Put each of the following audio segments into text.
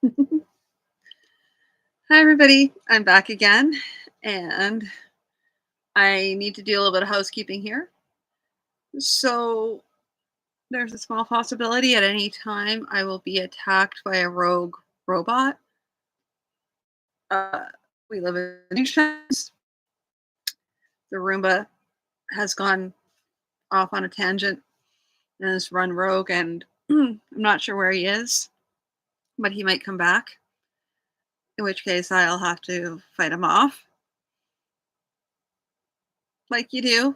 Hi, everybody. I'm back again, and I need to do a little bit of housekeeping here. So, there's a small possibility at any time I will be attacked by a rogue robot. Uh, we live in new times. The Roomba has gone off on a tangent and has run rogue, and I'm not sure where he is, but he might come back, in which case I'll have to fight him off, like you do.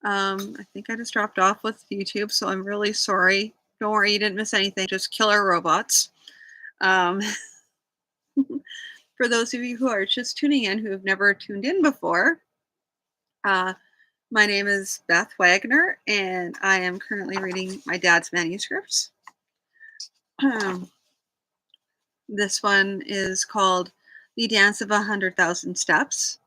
I think I just dropped off with YouTube, so I'm really sorry. Don't worry, you didn't miss anything. Just killer robots. Um, for those of you who are just tuning in, who have never tuned in before, uh, my name is Beth Wagner, and I am currently reading my dad's manuscripts. Um, this one is called The Dance of 100,000 Steps.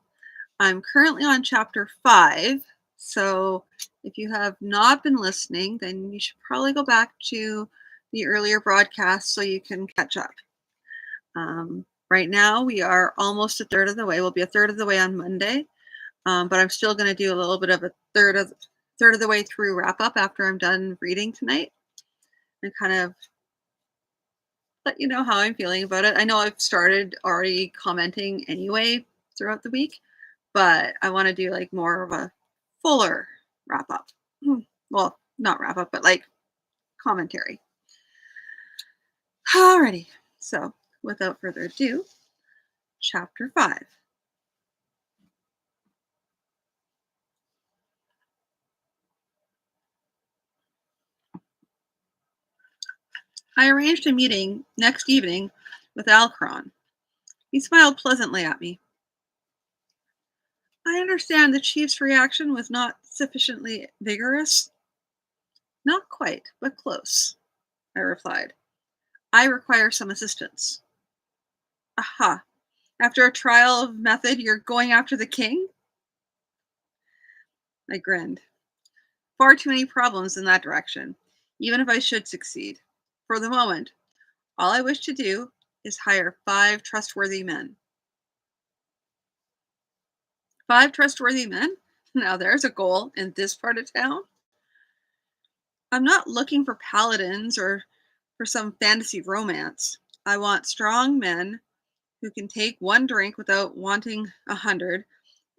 I'm currently on chapter 5, so if you have not been listening, then you should probably go back to the earlier broadcast so you can catch up. Right now, we are almost a third of the way. We'll be a third of the way on Monday, but I'm still going to do a little bit of a third of the way through wrap up after I'm done reading tonight, and kind of let you know how I'm feeling about it. I know I've started already commenting anyway throughout the week, but I want to do like more of a fuller wrap up. Well, not wrap up, but like commentary. Alrighty. So, without further ado, chapter 5. I arranged a meeting next evening with Alcron. He smiled pleasantly at me. I understand the chief's reaction was not sufficiently vigorous. Not quite, but close, I replied. I require some assistance. Aha. After a trial of method, you're going after the king? I grinned. Far too many problems in that direction, even if I should succeed. For the moment, all I wish to do is hire 5 trustworthy men. 5 trustworthy men? Now there's a goal in this part of town. I'm not looking for paladins or for some fantasy romance. I want strong men who can take one drink without wanting 100,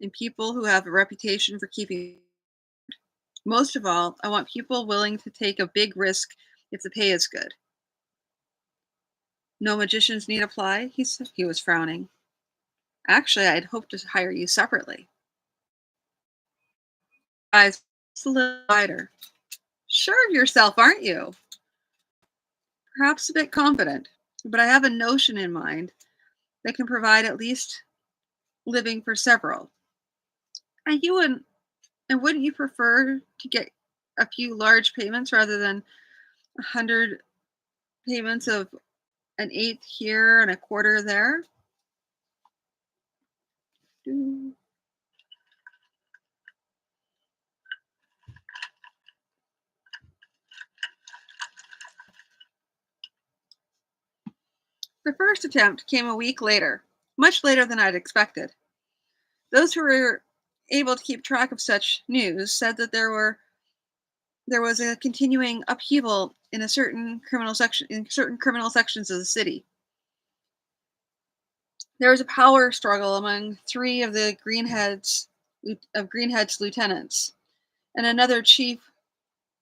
and people who have a reputation for keeping. Most of all, I want people willing to take a big risk if the pay is good. No magicians need apply, he said. He was frowning. Actually, I'd hoped to hire you separately. Eyes a little wider. Sure of yourself, aren't you? Perhaps a bit confident, but I have a notion in mind that can provide at least living for several. And you wouldn't and wouldn't you prefer to get a few large payments rather than 100 payments of an eighth here and a quarter there? The first attempt came a week later, much later than I'd expected. Those who were able to keep track of such news said that there was a continuing upheaval in certain criminal sections of the city. There was a power struggle among 3 of Greenhead's lieutenants, and another chief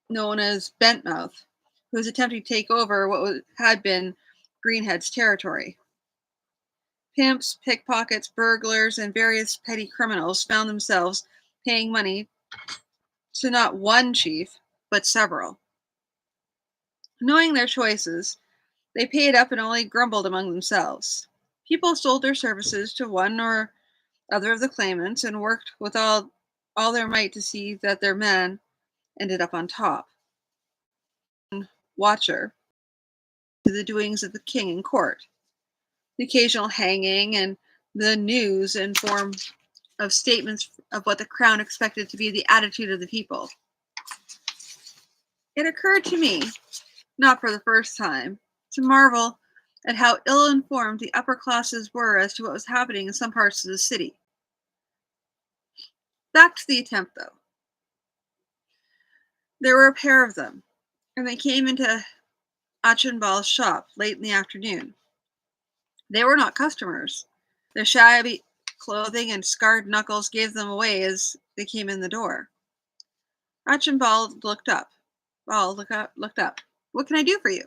known as Bentmouth, who was attempting to take over what had been Greenhead's territory. Pimps, pickpockets, burglars, and various petty criminals found themselves paying money to not one chief, but several. Knowing their choices, they paid up and only grumbled among themselves. People sold their services to one or other of the claimants and worked with all their might to see that their men ended up on top. Watcher to the doings of the king in court, the occasional hanging, and the news in form of statements of what the crown expected to be the attitude of the people. It occurred to me, not for the first time, to marvel at how ill-informed the upper classes were as to what was happening in some parts of the city. Back to the attempt, though. There were a pair of them, and they came into Achenball's shop late in the afternoon. They were not customers. Their shabby clothing and scarred knuckles gave them away as they came in the door. Achenball looked up. Looked up. What can I do for you?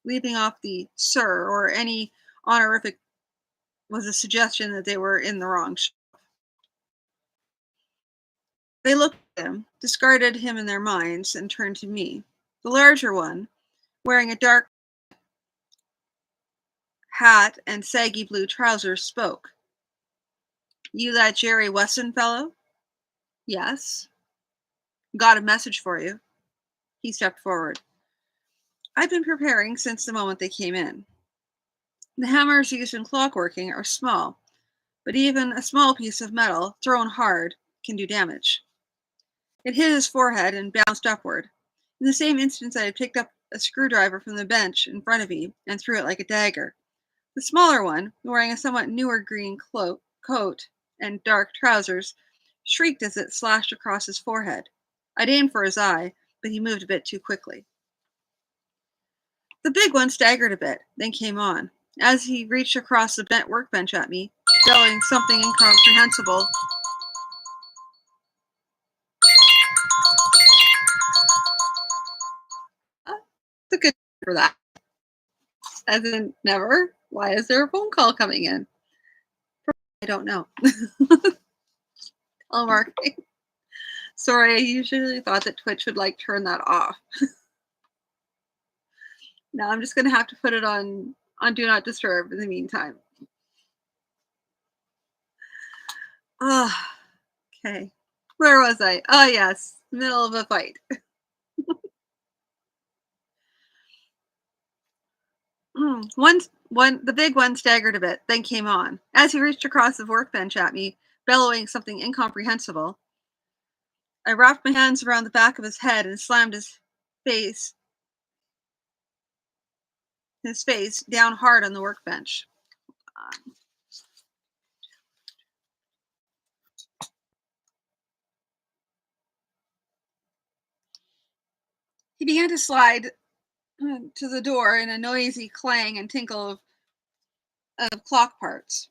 Leaving off the sir or any honorific was a suggestion that they were in the wrong shop. They looked at him, discarded him in their minds, and turned to me. The larger one, wearing a dark hat and saggy blue trousers, spoke. You that Jerry Weston fellow? Yes. Got a message for you. He stepped forward. I've been preparing since the moment they came in. The hammers used in clockworking are small, but even a small piece of metal, thrown hard, can do damage. It hit his forehead and bounced upward. In the same instant I had picked up a screwdriver from the bench in front of me and threw it like a dagger. The smaller one, wearing a somewhat newer green coat and dark trousers, shrieked as it slashed across his forehead. I'd aimed for his eye, but he moved a bit too quickly. The big one staggered a bit, then came on. As he reached across the bent workbench at me, yelling something incomprehensible, the good for that. As in, never. Why is there a phone call coming in? I don't know. Telemarketing. Sorry, I usually thought that Twitch would turn that off. Now I'm just gonna have to put it on Do Not Disturb in the meantime. Okay. Where was I? Oh yes, middle of a fight. The big one staggered a bit, then came on. As he reached across the workbench at me, bellowing something incomprehensible, I wrapped my hands around the back of his head and slammed his face down hard on the workbench. He began to slide to the door in a noisy clang and tinkle of clock parts.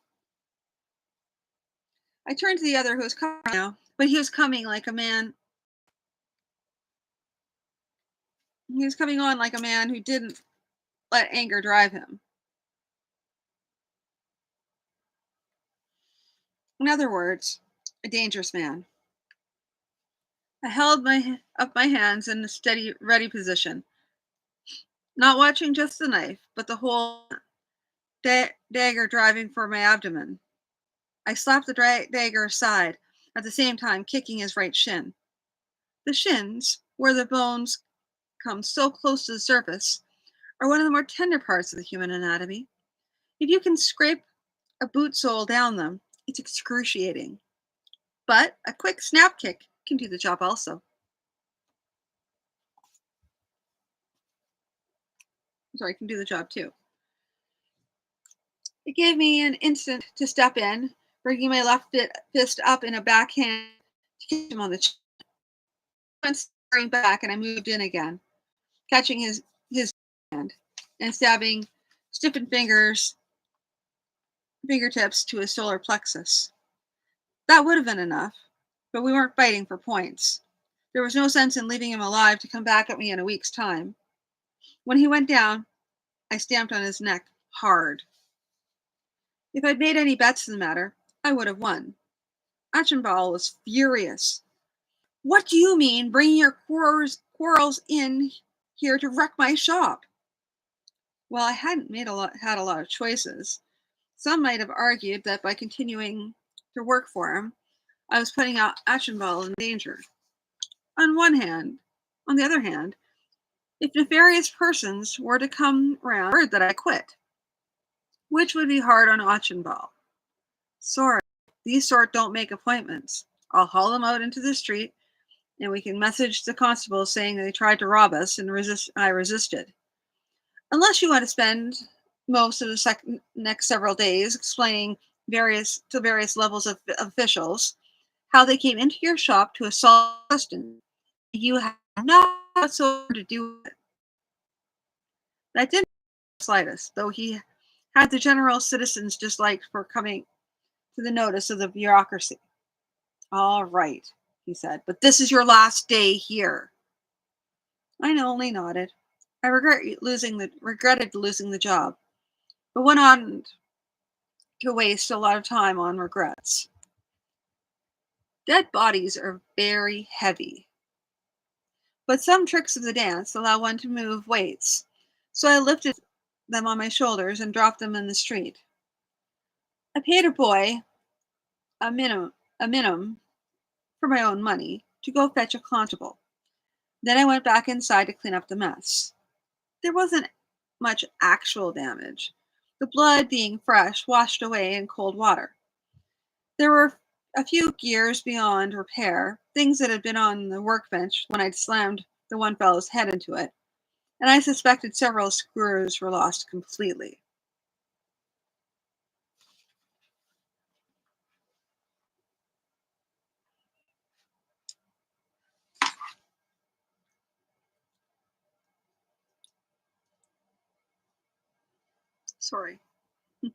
I turned to the other who was coming now, but he was coming like a man. He was coming on like a man who didn't let anger drive him. In other words, a dangerous man. I held up my hands in a steady, ready position, not watching just the knife, but the whole dagger driving for my abdomen. I slapped the dagger aside, at the same time kicking his right shin. The shins, where the bones come so close to the surface, are one of the more tender parts of the human anatomy. If you can scrape a boot sole down them, it's excruciating. But a quick snap kick can do the job also. Sorry, can do the job too. It gave me an instant to step in, bringing my left fist up in a backhand to kick him on the chin. I went staring back and I moved in again, catching his hand and stabbing stiffened fingertips to his solar plexus. That would have been enough, but we weren't fighting for points. There was no sense in leaving him alive to come back at me in a week's time. When he went down, I stamped on his neck hard. If I'd made any bets in the matter, I would have won. Achenball was furious. What do you mean, bringing your quarrels in here to wreck my shop? Well, I hadn't had a lot of choices. Some might have argued that by continuing to work for him, I was putting Achenball in danger. On the other hand, if nefarious persons were to come round, word that I quit, which would be hard on Achenball. Sorry, these sort don't make appointments. I'll haul them out into the street, and we can message the constable saying they tried to rob us and I resisted. Unless you want to spend most of the next several days explaining various levels of officials how they came into your shop to assault questions. You have nothing whatsoever to do with it. That didn't the slightest, though he had the general citizens' dislike for coming to the notice of the bureaucracy. All right, he said, but this is your last day here. I only nodded. I regretted losing the job, but went on to waste a lot of time on regrets. Dead bodies are very heavy, but some tricks of the dance allow one to move weights. So I lifted them on my shoulders and dropped them in the street. I paid a boy a minimum for my own money to go fetch a constable. Then I went back inside to clean up the mess. There wasn't much actual damage. The blood, being fresh, washed away in cold water. There were a few gears beyond repair, things that had been on the workbench when I'd slammed the one fellow's head into it, and I suspected several screws were lost completely. Sorry. A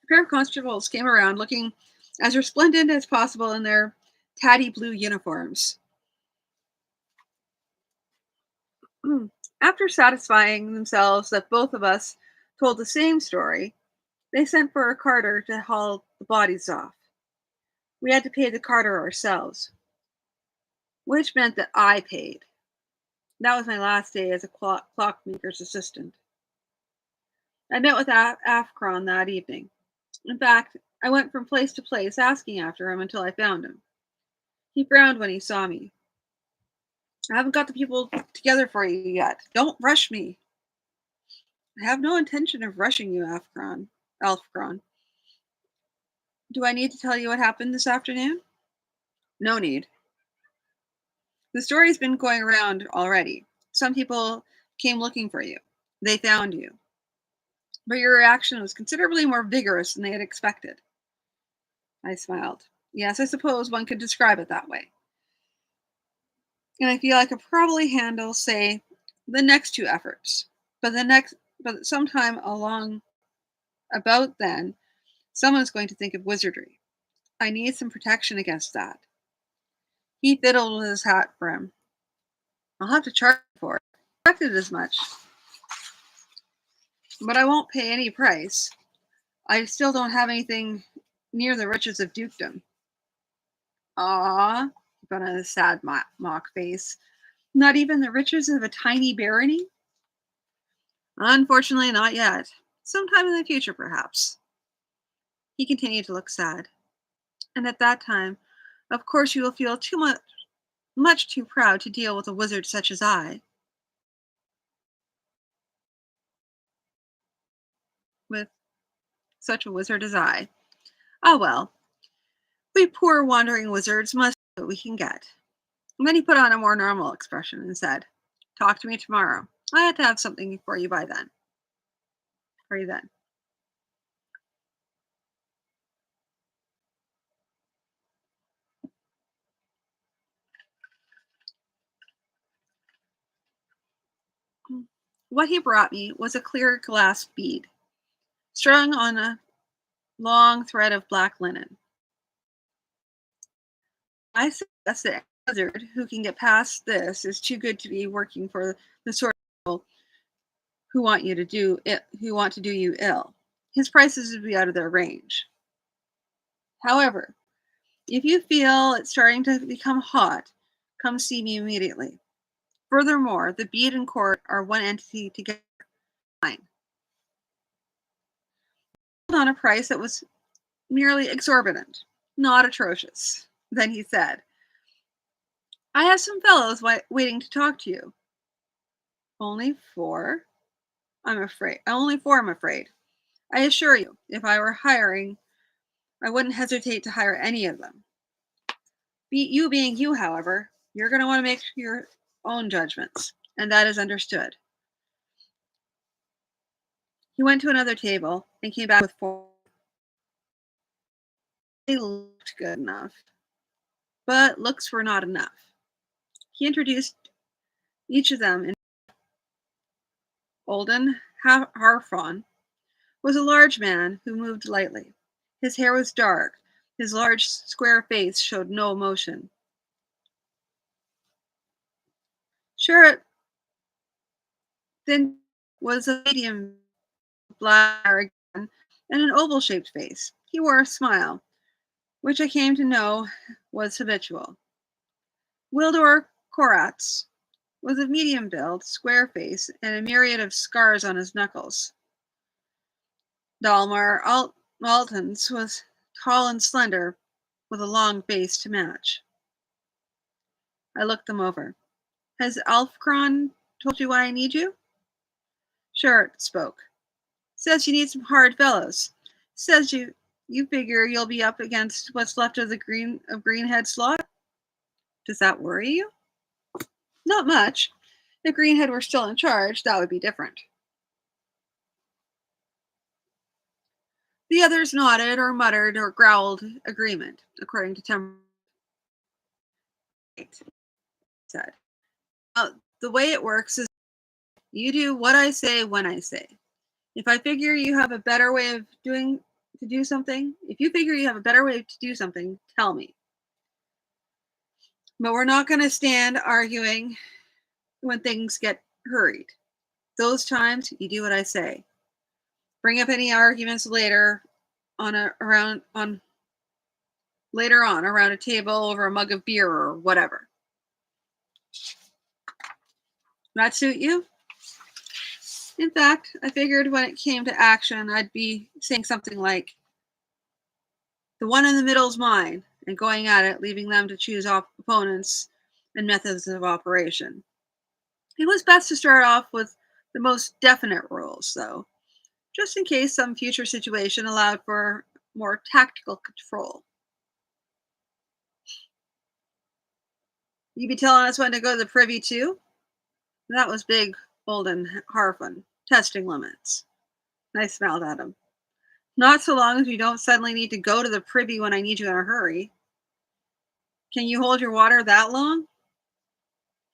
pair of constables came around looking as resplendent as possible in their tatty blue uniforms. After satisfying themselves that both of us told the same story, they sent for a carter to haul the bodies off. We had to pay the carter ourselves, which meant that I paid. That was my last day as a clockmaker's assistant. I met with Afcron that evening. In fact, I went from place to place asking after him until I found him. He frowned when he saw me. I haven't got the people together for you yet. Don't rush me. I have no intention of rushing you, Alfcron. Do I need to tell you what happened this afternoon? No need. The story's been going around already. Some people came looking for you. They found you. But your reaction was considerably more vigorous than they had expected. I smiled. Yes, I suppose one could describe it that way. And I feel I could probably handle, say, the next two efforts. But sometime along about then, someone's going to think of wizardry. I need some protection against that. He fiddled with his hat brim. I'll have to charge for it. I expected as much, but I won't pay any price. I still don't have anything near the riches of dukedom. Ah, but a sad mock face. Not even the riches of a tiny barony? Unfortunately, not yet. Sometime in the future, perhaps. He continued to look sad. And at that time, of course, you will feel much too proud to deal with a wizard such as I. With such a wizard as I. Ah, well, we poor wandering wizards must do what we can get. And then he put on a more normal expression and said, talk to me tomorrow. I had to have something for you by then. For you then. What he brought me was a clear glass bead, strung on a long thread of black linen. I suggest that a wizard who can get past this is too good to be working for the sort of people who want to do you ill. His prices would be out of their range. However, if you feel it's starting to become hot, come see me immediately. Furthermore, the bead and court are one entity together. Fine. On a price that was merely exorbitant, not atrocious. Then he said, I have some fellows waiting to talk to you. Only four? I'm afraid. Only four, I'm afraid. I assure you, if I were hiring I wouldn't hesitate to hire any of them. You being you, however, you're going to want to make your own judgments, and that is understood. He went to another table and came back with four. They looked good enough, but looks were not enough. He introduced each of them. And Olden Harfon was a large man who moved lightly. His hair was dark. His large, square face showed no emotion. Sherritt then was a medium black hair again and an oval-shaped face. He wore a smile, which I came to know was habitual. Wildor Koratz was of medium build, square face, and a myriad of scars on his knuckles. Dalmar Altens was tall and slender, with a long face to match. I looked them over. Has Alfkron told you why I need you? Sherritt spoke. Says you need some hard fellows. Says you figure you'll be up against what's left of the Greenhead's lot. Does that worry you? Not much. If Greenhead were still in charge, that would be different. The others nodded or muttered or growled agreement, according to temperament. Said. The way it works is you do what I say when I say. If I figure you have a better way of do something, if you figure you have a better way to do something, tell me. But we're not going to stand arguing when things get hurried. Those times you do what I say. Bring up any arguments later around a table over a mug of beer or whatever. That suit you? In fact, I figured when it came to action, I'd be saying something like, the one in the middle's mine, and going at it, leaving them to choose opponents and methods of operation. It was best to start off with the most definite rules, though, just in case some future situation allowed for more tactical control. You be telling us when to go to the privy too? That was big, Bolden Harfin, testing limits. I smiled at him. Not so long as you don't suddenly need to go to the privy when I need you in a hurry. Can you hold your water that long?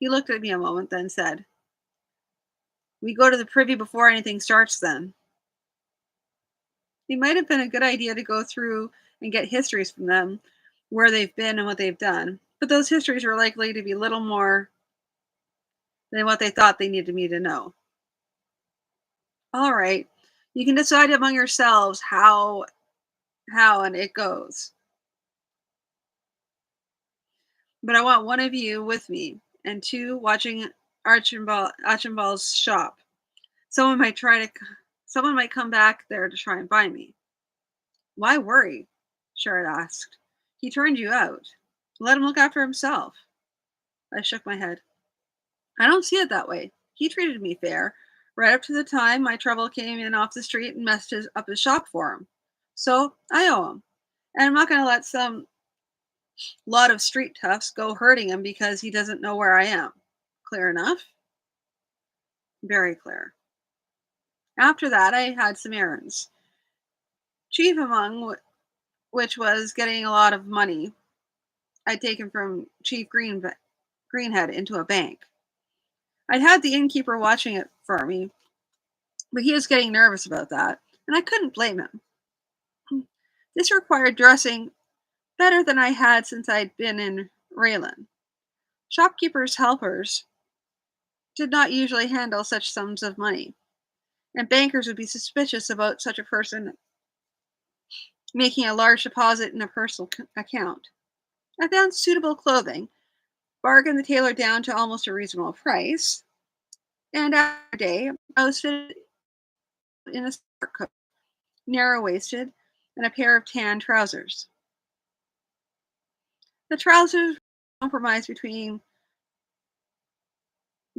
He looked at me a moment, then said, we go to the privy before anything starts then. It might have been a good idea to go through and get histories from them, where they've been and what they've done, but those histories were likely to be little more than what they thought they needed me to know. All right, you can decide among yourselves how and it goes. But I want one of you with me, and two watching Archibald's shop. Someone might come back there to try and find me. Why worry? Sherritt asked. He turned you out. Let him look after himself. I shook my head. I don't see it that way. He treated me fair, right up to the time my trouble came in off the street and messed up his shop for him. So I owe him. And I'm not going to let some lot of street toughs go hurting him because he doesn't know where I am. Clear enough? Very clear. After that, I had some errands. Chief among which was getting a lot of money I'd taken from Chief Greenhead into a bank. I'd had the innkeeper watching it for me, but he was getting nervous about that, and I couldn't blame him. This required dressing better than I had since I'd been in Raylan. Shopkeepers' helpers did not usually handle such sums of money, and bankers would be suspicious about such a person making a large deposit in a personal account. I found suitable clothing, bargained the tailor down to almost a reasonable price, and after a day, I was fitted in a sport coat, narrow-waisted, and a pair of tan trousers. The trousers compromised between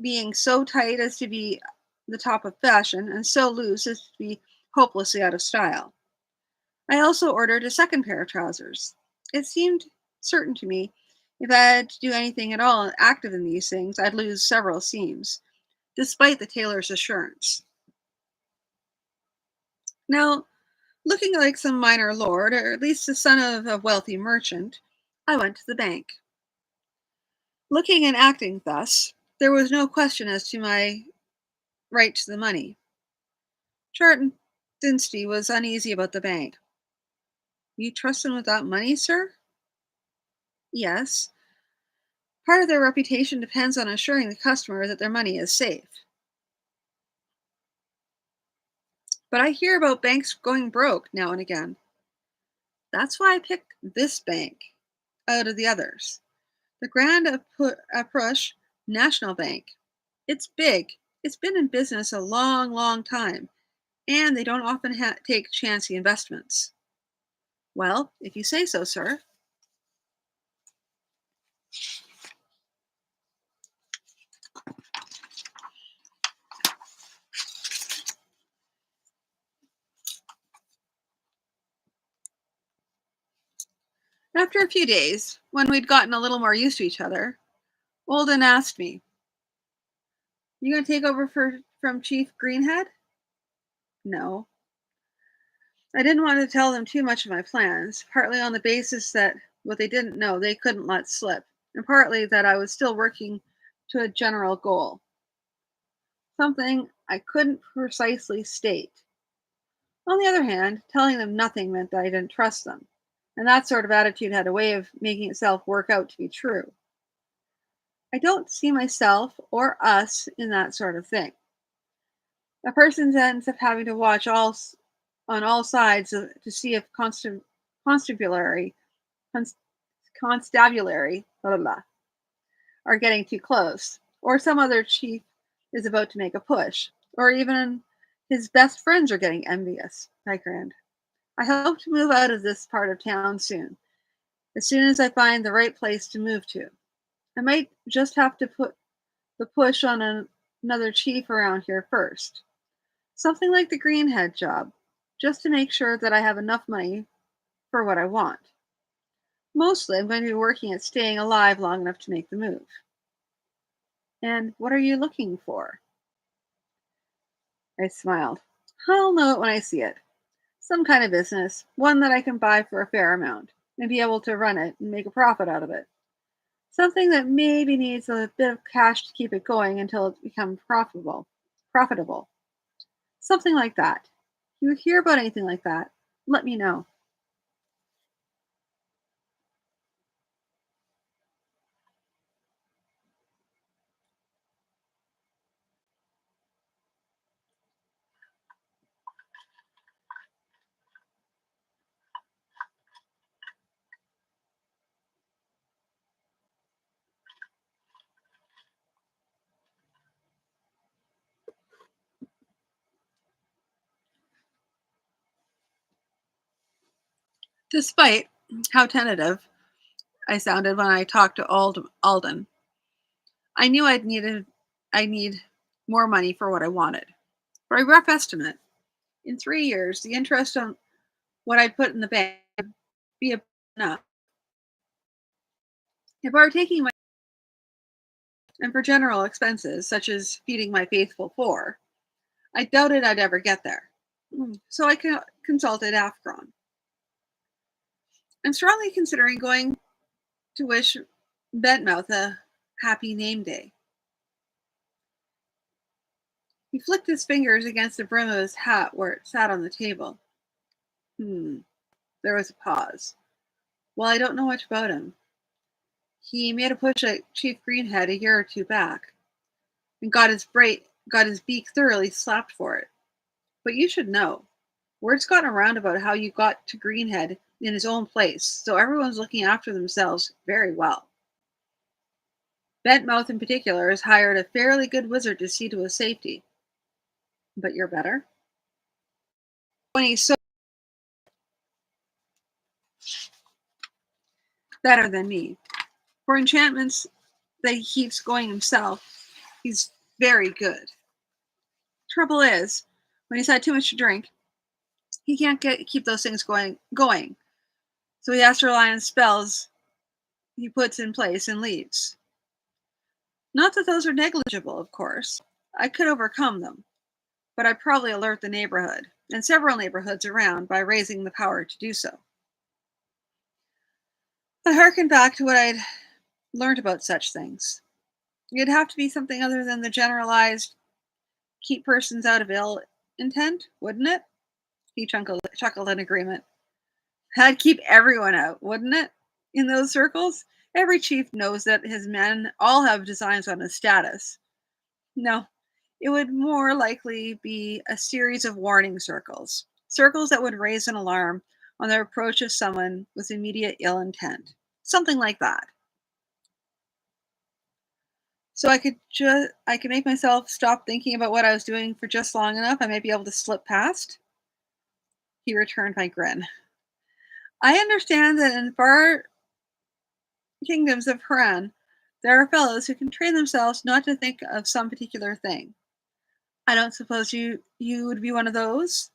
being so tight as to be the top of fashion and so loose as to be hopelessly out of style. I also ordered a second pair of trousers. It seemed certain to me if I had to do anything at all active in these things, I'd lose several seams, despite the tailor's assurance. Now, looking like some minor lord, or at least the son of a wealthy merchant, I went to the bank. Looking and acting thus, there was no question as to my right to the money. Charlton Dinsty was uneasy about the bank. You trust them without money, sir? Yes. Part of their reputation depends on assuring the customer that their money is safe. But I hear about banks going broke now and again. That's why I picked this bank out of the others. The Approche National Bank. It's big. It's been in business a long, long time, and they don't often take chancy investments. Well, if you say so, sir. After a few days, when we'd gotten a little more used to each other, Olden asked me, "You going to take over from Chief Greenhead?" No. I didn't want to tell them too much of my plans, partly on the basis that what they didn't know they couldn't let slip, and partly that I was still working to a general goal, something I couldn't precisely state. On the other hand, telling them nothing meant that I didn't trust them, and that sort of attitude had a way of making itself work out to be true. I don't see myself or us in that sort of thing. A person ends up having to watch on all sides to see if constabulary, const- constabulary, blah, blah, blah, are getting too close, or some other chief is about to make a push, or even his best friends are getting envious. I grinned. I hope to move out of this part of town as soon as I find the right place to move to. I might just have to put the push on another chief around here first. Something like the greenhead job, just to make sure that I have enough money for what I want. Mostly, I'm going to be working at staying alive long enough to make the move. And what are you looking for? I smiled. I'll know it when I see it. Some kind of business, one that I can buy for a fair amount and be able to run it and make a profit out of it. Something that maybe needs a bit of cash to keep it going until it becomes profitable. Something like that. If you hear about anything like that, let me know. Despite how tentative I sounded when I talked to Alden, I knew I need more money for what I wanted. For a rough estimate, in 3 years, the interest on what I put in the bank would be enough. If I were taking my and for general expenses, such as feeding my faithful four, I doubted I'd ever get there. So I consulted Afron. I'm strongly considering going to wish Bentmouth a happy name day. He flicked his fingers against the brim of his hat where it sat on the table. Hmm. There was a pause. Well, I don't know much about him. He made a push at Chief Greenhead a year or two back, and got his beak thoroughly slapped for it. But you should know. Word's gotten around about how you got to Greenhead in his own place, so everyone's looking after themselves very well. Bentmouth in particular has hired a fairly good wizard to see to his safety. But you're better? When he's so better than me. For enchantments that he keeps going himself, he's very good. Trouble is, when he's had too much to drink, He can't keep those things going. So he has to rely on spells he puts in place and leaves. Not that those are negligible, of course. I could overcome them, but I'd probably alert the neighborhood, and several neighborhoods around, by raising the power to do so. I harkened back to what I'd learned about such things. It'd have to be something other than the generalized keep persons out of ill intent, wouldn't it? He chuckled in agreement. That'd keep everyone out, wouldn't it? In those circles, every chief knows that his men all have designs on his status. No, it would more likely be a series of warning circles, circles that would raise an alarm on the approach of someone with immediate ill intent. Something like that. So I could make myself stop thinking about what I was doing for just long enough. I might be able to slip past. He returned my grin. I understand that in far kingdoms of Haran, there are fellows who can train themselves not to think of some particular thing. I don't suppose you would be one of those?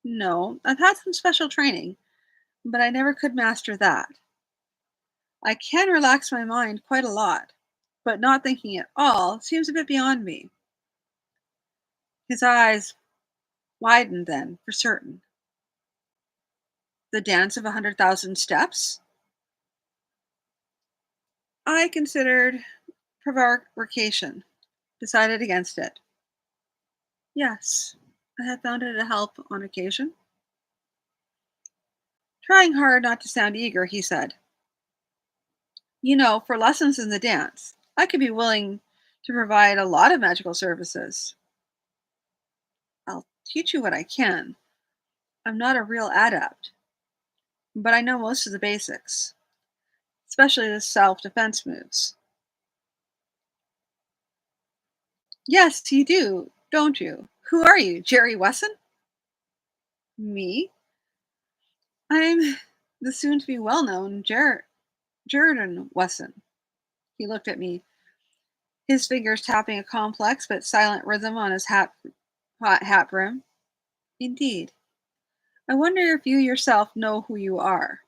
No, I've had some special training, but I never could master that. I can relax my mind quite a lot, but not thinking at all seems a bit beyond me. His eyes widened then, for certain. The dance of 100,000 steps? I considered prevarication, decided against it. Yes, I have found it a help on occasion. Trying hard not to sound eager, he said, for lessons in the dance, I could be willing to provide a lot of magical services. I'll teach you what I can. I'm not a real adept, but I know most of the basics, especially the self defense moves. Yes, you do, don't you? Who are you, Jerry Wesson? Me? I'm the soon to be well known Jordan Wesson. He looked at me, his fingers tapping a complex but silent rhythm on his hot hat brim. Indeed. I wonder if you yourself know who you are.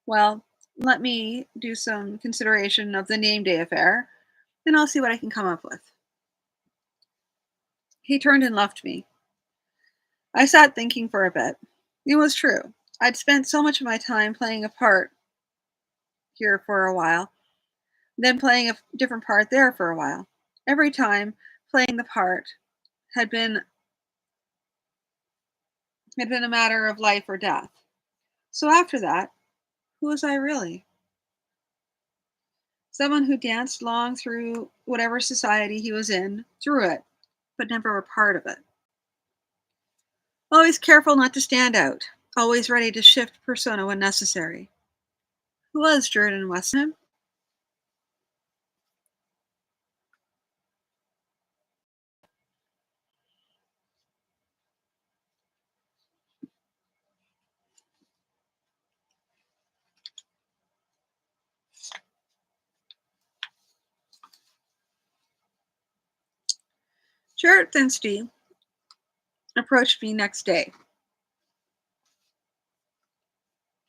Well, let me do some consideration of the name day affair, and I'll see what I can come up with. He turned and left me. I sat thinking for a bit. It was true. I'd spent so much of my time playing a part here for a while, then playing a different part there for a while. Every time, playing the part had been a matter of life or death. So after that, who was I really? Someone who danced along through whatever society he was in, through it, but never a part of it. Always careful not to stand out, always ready to shift persona when necessary. Who was Jordan Weston? Jared Thinsty approached me next day.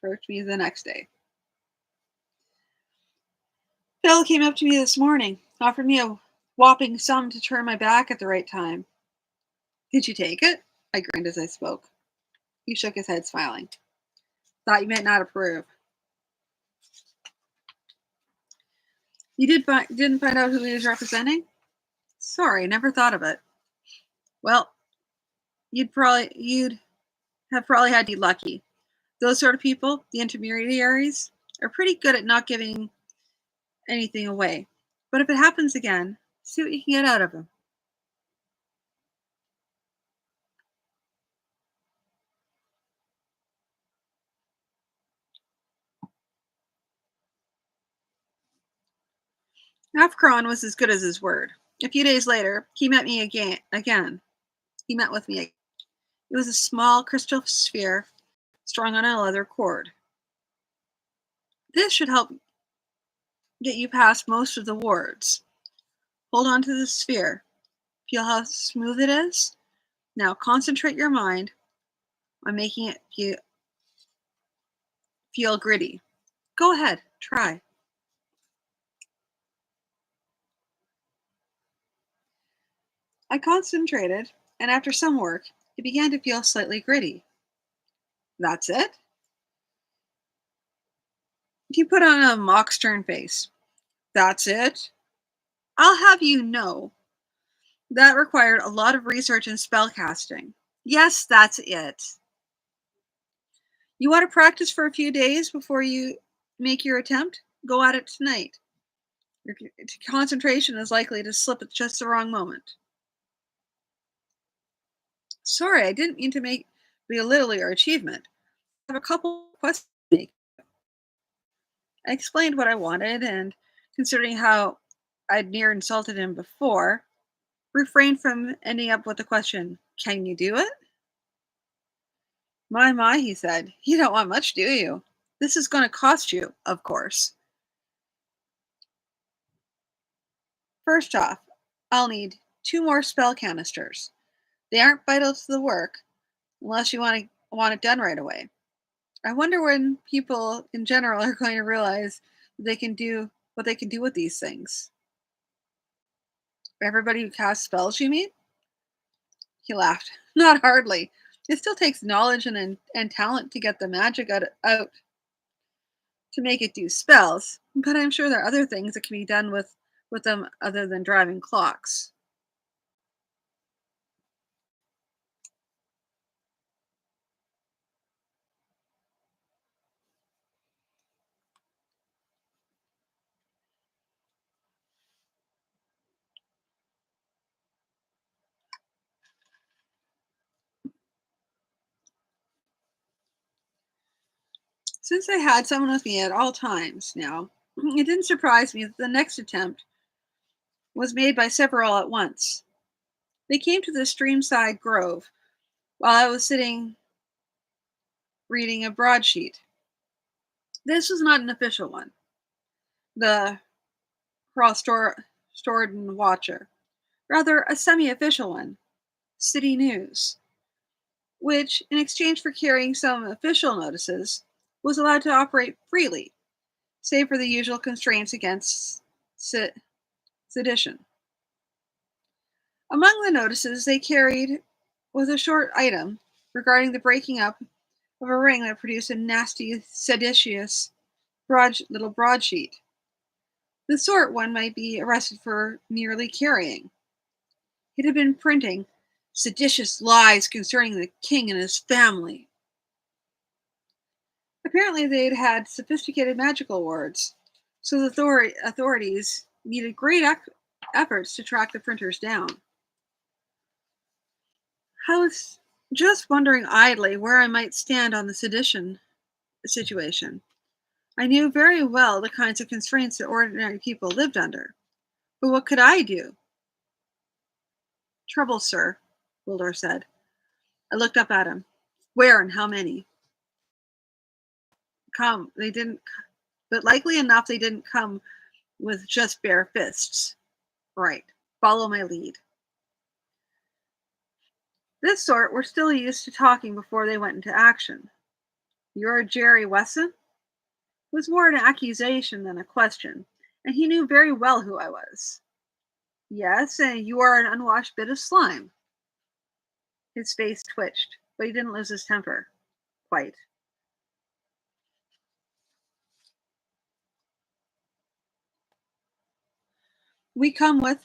Approached me the next day. Phil came up to me this morning, offered me a whopping sum to turn my back at the right time. Did you take it? I grinned as I spoke. He shook his head, smiling. Thought you might not approve. You didn't find out who he was representing? Sorry, never thought of it. Well, you'd have probably had to be lucky. Those sort of people, the intermediaries, are pretty good at not giving anything away. But if it happens again, see what you can get out of them. Afkron was as good as his word. A few days later, he met me again. He met with me. It was a small crystal sphere strung on a leather cord. This should help get you past most of the wards. Hold on to the sphere. Feel how smooth it is? Now concentrate your mind on making it feel gritty. Go ahead, try. I concentrated, and after some work, it began to feel slightly gritty. That's it? He put on a mock stern face. That's it? I'll have you know that required a lot of research and spell casting. Yes, that's it. You want to practice for a few days before you make your attempt? Go at it tonight. Your concentration is likely to slip at just the wrong moment. Sorry, I didn't mean to make belittle your achievement. I have a couple of questions to make. I explained what I wanted, and considering how I'd near insulted him before, refrained from ending up with the question, "Can you do it?" My, he said. You don't want much, do you? This is going to cost you, of course. First off, I'll need two more spell canisters. They aren't vital to the work unless you want it done right away. I wonder when people in general are going to realize they can do what they can do with these things. Everybody who casts spells, you mean? He laughed. Not hardly. It still takes knowledge and talent to get the magic out to make it do spells, but I'm sure there are other things that can be done with them other than driving clocks. Since I had someone with me at all times now, it didn't surprise me that the next attempt was made by several at once. They came to the streamside grove while I was sitting reading a broadsheet. This was not an official one, the Storden Watcher, rather a semi official one, City News, which, in exchange for carrying some official notices, was allowed to operate freely, save for the usual constraints against sedition. Among the notices they carried was a short item regarding the breaking up of a ring that produced a nasty, seditious little broadsheet, the sort one might be arrested for merely carrying. It had been printing seditious lies concerning the king and his family. Apparently, they'd had sophisticated magical wards, so the authorities needed great efforts to track the printers down. I was just wondering idly where I might stand on the sedition situation. I knew very well the kinds of constraints that ordinary people lived under, but what could I do? Trouble, sir, Wildor said. I looked up at him. Where and how many? Come, they didn't, but likely enough they didn't come with just bare fists. Right, follow my lead. This sort were still used to talking before they went into action. You're Jerry Wesson? It was more an accusation than a question, and he knew very well who I was. Yes, and you are an unwashed bit of slime. His face twitched, but he didn't lose his temper. Quite. We come with.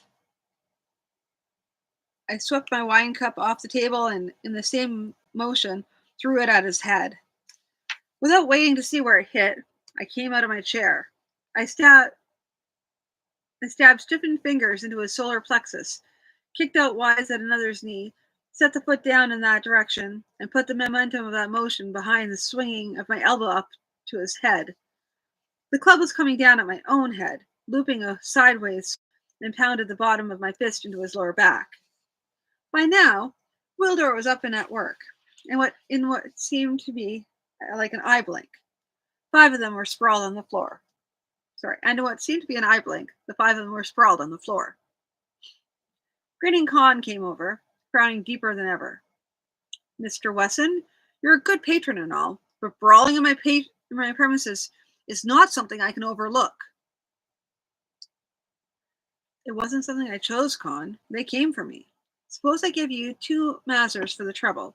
I swept my wine cup off the table and, in the same motion, threw it at his head. Without waiting to see where it hit, I came out of my chair. I stabbed stiffened fingers into his solar plexus, kicked out wise at another's knee, set the foot down in that direction, and put the momentum of that motion behind the swinging of my elbow up to his head. The club was coming down at my own head, looping sideways, and pounded the bottom of my fist into his lower back. By now, Wildor was up and at work, and what seemed to be like an eye blink. Five of them were sprawled on the floor. And in what seemed to be an eye blink, the five of them were sprawled on the floor. Grinning Khan came over, frowning deeper than ever. Mr. Wesson, you're a good patron and all, but brawling in my premises is not something I can overlook. It wasn't something I chose, Con. They came for me. Suppose I give you 2 mazers for the trouble,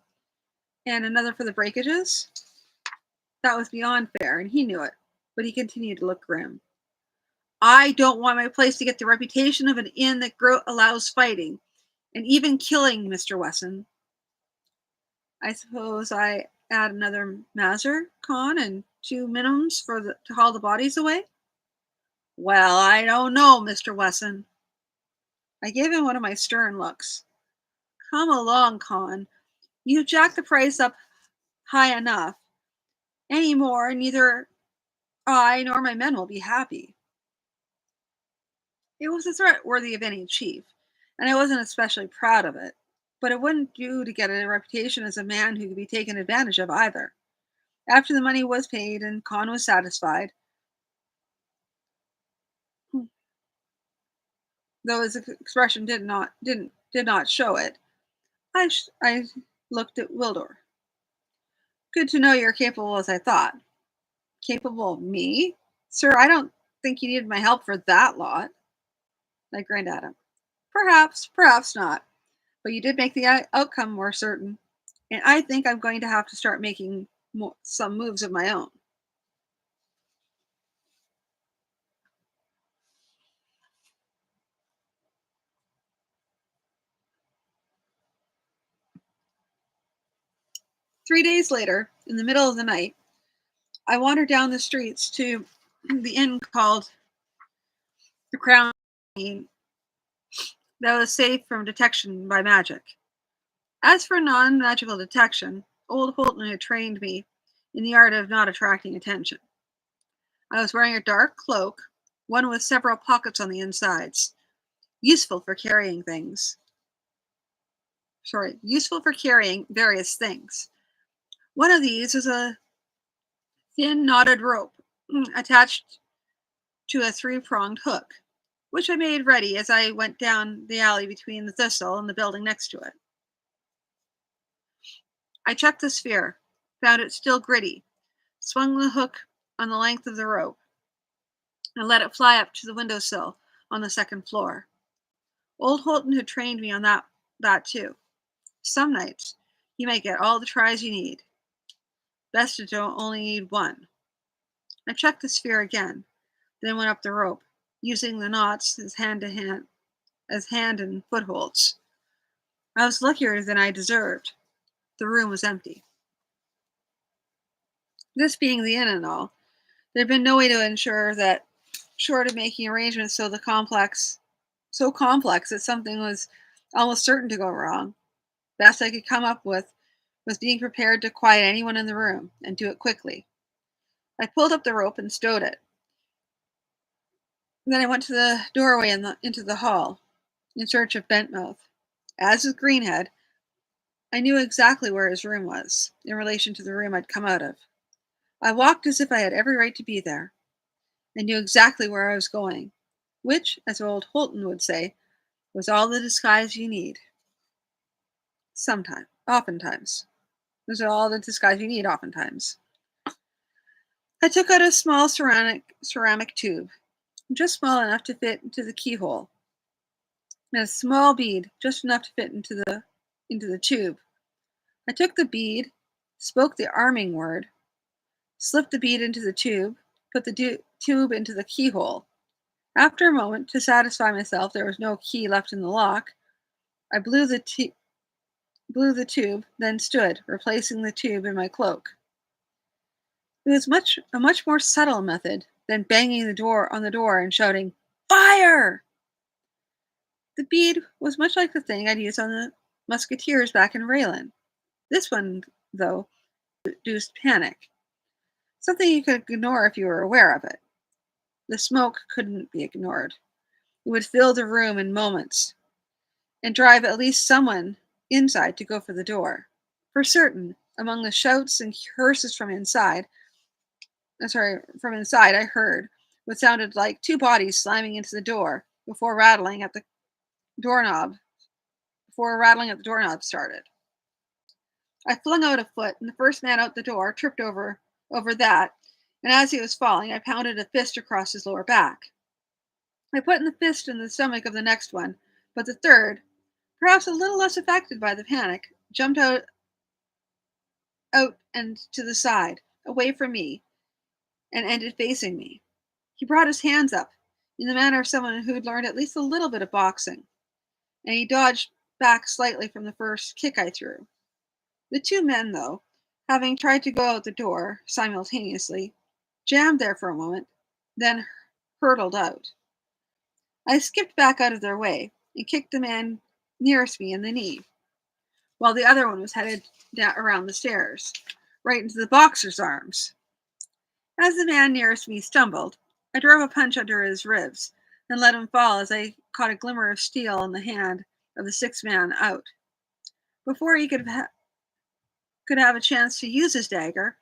and another for the breakages? That was beyond fair, and he knew it, but he continued to look grim. I don't want my place to get the reputation of an inn that allows fighting, and even killing, Mr. Wesson. I suppose I add another mazer, Con, and 2 minimums to haul the bodies away? Well, I don't know, Mr. Wesson. I gave him one of my stern looks. Come along, Con. You jack the price up high enough. Any more, neither I nor my men will be happy. It was a threat worthy of any chief, and I wasn't especially proud of it. But it wouldn't do to get a reputation as a man who could be taken advantage of either. After the money was paid and Con was satisfied, though his expression did not show it, I looked at Wildor. Good to know you're capable as I thought. Capable of me? Sir, I don't think you needed my help for that lot. I grinned at him. Perhaps, perhaps not. But you did make the outcome more certain. And I think I'm going to have to start making some moves of my own. Three days later, in the middle of the night, I wandered down the streets to the inn called the Crown that was safe from detection by magic. As for non-magical detection, old Holton had trained me in the art of not attracting attention. I was wearing a dark cloak, one with several pockets on the insides, useful for carrying things. Useful for carrying various things. One of these was a thin knotted rope attached to a 3-pronged hook, which I made ready as I went down the alley between the thistle and the building next to it. I checked the sphere, found it still gritty, swung the hook on the length of the rope, and let it fly up to the windowsill on the second floor. Old Holton had trained me on that too. Some nights, you might get all the tries you need. Best to don't only need one. I checked the sphere again, then went up the rope, using the knots as hand and footholds. I was luckier than I deserved. The room was empty. This being the inn and all, there had been no way to ensure that, short of making arrangements so complex that something was almost certain to go wrong, best I could come up with was being prepared to quiet anyone in the room and do it quickly. I pulled up the rope and stowed it. Then I went to the doorway into the hall in search of Bentmouth. As with Greenhead, I knew exactly where his room was in relation to the room I'd come out of. I walked as if I had every right to be there. I knew exactly where I was going, which, as old Holton would say, was all the disguise you need. Oftentimes. Was all the disguise you need, oftentimes. I took out a small ceramic tube, just small enough to fit into the keyhole, and a small bead, just enough to fit into the tube. I took the bead, spoke the arming word, slipped the bead into the tube, put the tube into the keyhole. After a moment, to satisfy myself there was no key left in the lock, I blew the tube, then stood, replacing the tube in my cloak. It was a much more subtle method than banging on the door and shouting, "Fire!" The bead was much like the thing I'd used on the musketeers back in Raylan. This one, though, produced panic. Something you could ignore if you were aware of it. The smoke couldn't be ignored. It would fill the room in moments and drive at least someone inside to go for the door. For certain, among the shouts and curses from inside, I heard what sounded like 2 bodies slamming into the door doorknob started. I flung out a foot, and the first man out the door tripped over that, and as he was falling, I pounded a fist across his lower back. I put in the fist in the stomach of the next one, but the third, perhaps a little less affected by the panic, jumped out and to the side, away from me, and ended facing me. He brought his hands up, in the manner of someone who'd learned at least a little bit of boxing, and he dodged back slightly from the first kick I threw. The two men, though, having tried to go out the door simultaneously, jammed there for a moment, then hurtled out. I skipped back out of their way and kicked the man nearest me in the knee, while the other one was headed down around the stairs, right into the boxer's arms. As the man nearest me stumbled, I drove a punch under his ribs and let him fall as I caught a glimmer of steel in the hand of the sixth man out. Before he could have a chance to use his dagger,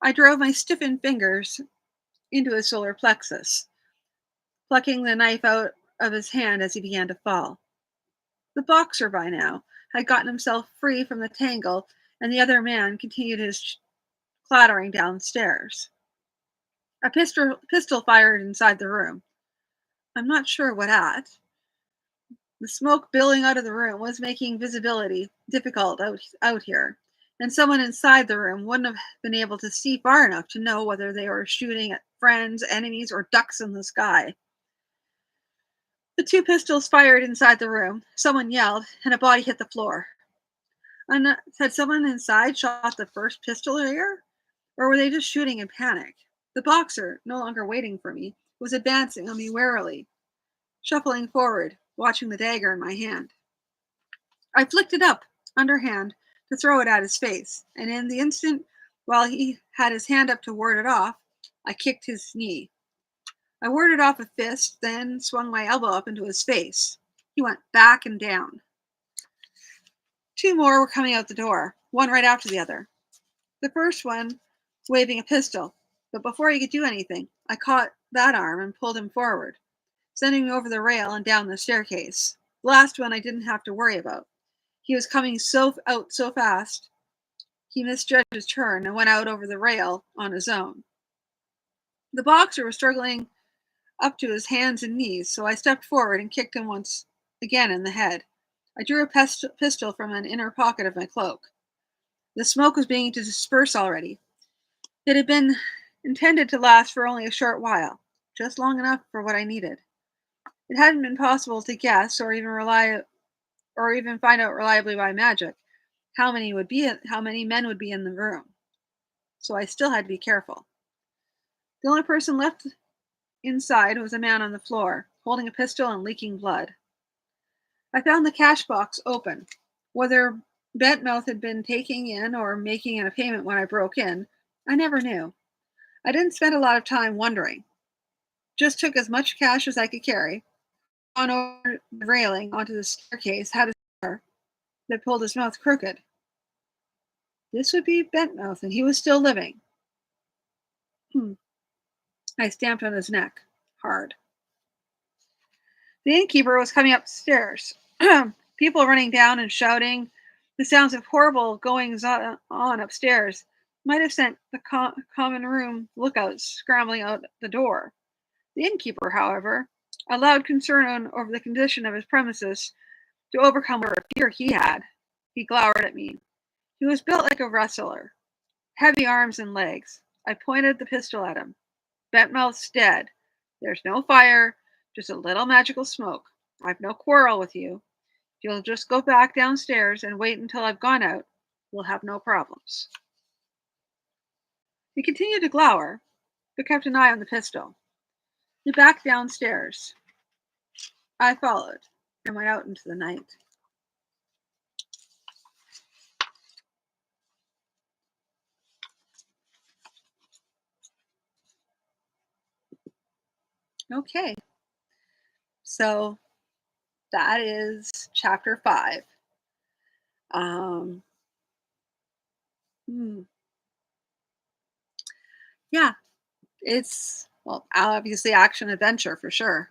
I drove my stiffened fingers into his solar plexus, plucking the knife out of his hand as he began to fall. The boxer, by now, had gotten himself free from the tangle, and the other man continued his clattering downstairs. A pistol fired inside the room. I'm not sure what at. The smoke billowing out of the room was making visibility difficult out here, and someone inside the room wouldn't have been able to see far enough to know whether they were shooting at friends, enemies, or ducks in the sky. The two pistols fired inside the room. Someone yelled, and a body hit the floor. Had someone inside shot the first pistol here? Or were they just shooting in panic? The boxer, no longer waiting for me, was advancing on me warily, shuffling forward, watching the dagger in my hand. I flicked it up, underhand, to throw it at his face, and in the instant, while he had his hand up to ward it off, I kicked his knee. I warded off a fist, then swung my elbow up into his face. He went back and down. Two more were coming out the door, one right after the other. The first one waving a pistol, but before he could do anything, I caught that arm and pulled him forward, sending him over the rail and down the staircase. The last one I didn't have to worry about. He was coming out so fast, he misjudged his turn and went out over the rail on his own. The boxer was struggling up to his hands and knees, so I stepped forward and kicked him once again in the head. I drew a pistol from an inner pocket of my cloak. The smoke was beginning to disperse already. It had been intended to last for only a short while, just long enough for what I needed. It hadn't been possible to guess or even find out reliably by magic how many men would be in the room. So I still had to be careful. The only person left inside was a man on the floor, holding a pistol and leaking blood. I found the cash box open. Whether Bentmouth had been taking in or making a payment when I broke in, I never knew. I didn't spend a lot of time wondering. Just took as much cash as I could carry, on over the railing onto the staircase, had a cigar that pulled his mouth crooked. This would be Bentmouth, and he was still living. I stamped on his neck, hard. The innkeeper was coming up the stairs. People running down and shouting. The sounds of horrible goings on upstairs might have sent the common room lookouts scrambling out the door. The innkeeper, however, allowed concern over the condition of his premises to overcome whatever fear he had. He glowered at me. He was built like a wrestler, heavy arms and legs. I pointed the pistol at him. Bentmouth's dead. There's no fire, just a little magical smoke. I've no quarrel with you. If you'll just go back downstairs and wait until I've gone out, we'll have no problems. He continued to glower, but kept an eye on the pistol. He backed downstairs. I followed and went out into the night. Okay, so that is chapter 5. Um, hmm, yeah, it's obviously action adventure for sure.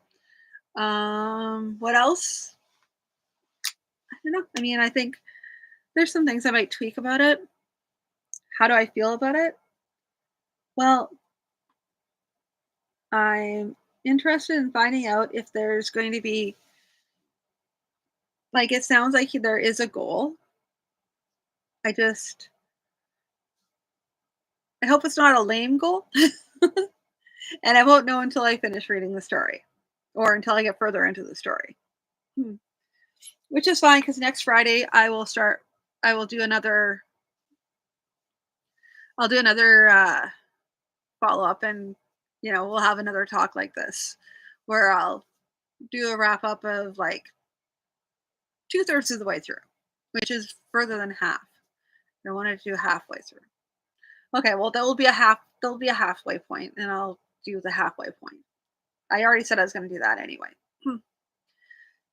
What else? I don't know. I mean, I think there's some things I might tweak about it. How do I feel about it? Well, I'm interested in finding out if there's going to be, like, it sounds like there is a goal. I hope it's not a lame goal, and I won't know until I finish reading the story or until I get further into the story. Hmm. Which is fine because next Friday I will do another I'll do another follow up, and we'll have another talk like this where I'll do a wrap up of like two-thirds of the way through, which is further than half. I wanted to do halfway through. Okay, well there'll be a halfway point, and I'll do the halfway point. I already said I was going to do that anyway. Hmm.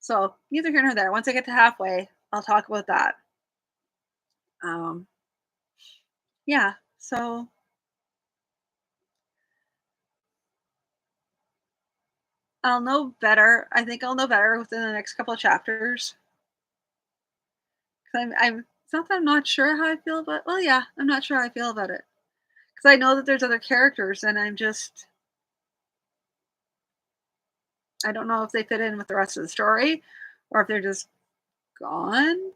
So neither here nor there. Once I get to halfway, I'll talk about that. Um, yeah. So I'll know better. I think I'll know better within the next couple of chapters. 'Cause I'm. It's not that I'm not sure how I feel about. Well, yeah, I'm not sure how I feel about it because I know that there's other characters, and I don't know if they fit in with the rest of the story, or if they're just gone.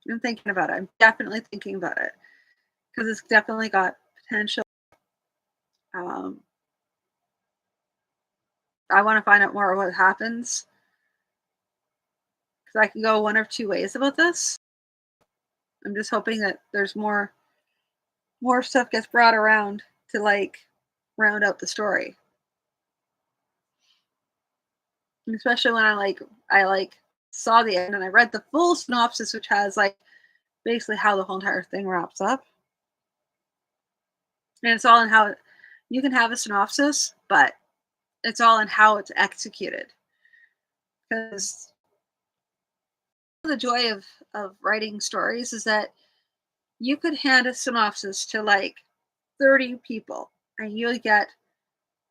I'm thinking about it. I'm definitely thinking about it because it's definitely got potential. Um, I want to find out more of what happens because I can go one of two ways about this. I'm just hoping that there's more stuff gets brought around to like round out the story. And especially when I saw the end and I read the full synopsis, which has like basically how the whole entire thing wraps up. And it's all in how you can have a synopsis, but it's all in how it's executed. Because the joy of writing stories is that you could hand a synopsis to like 30 people and you'll get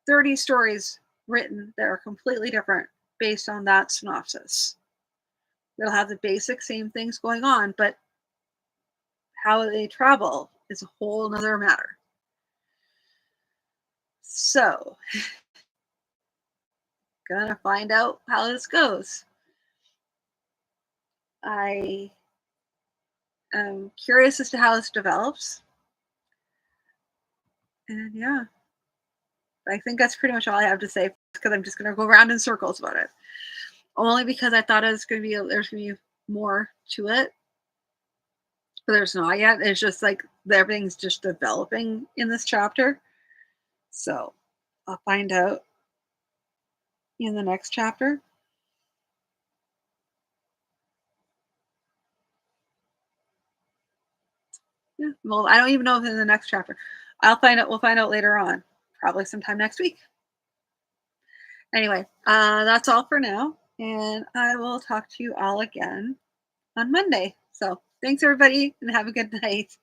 30 stories written that are completely different based on that synopsis. They'll have the basic same things going on, but how they travel is a whole nother matter. So, gonna find out how this goes. I am curious as to how this develops. And yeah, I think that's pretty much all I have to say because I'm just gonna go around in circles about it. Only because I thought it was gonna be there's gonna be more to it, but there's not yet. It's just like everything's just developing in this chapter. So I'll find out in the next chapter. Yeah. Well, I don't even know if in the next chapter. I'll find out. We'll find out later on, probably sometime next week. Anyway, that's all for now, and I will talk to you all again on Monday. So thanks, everybody, and have a good night.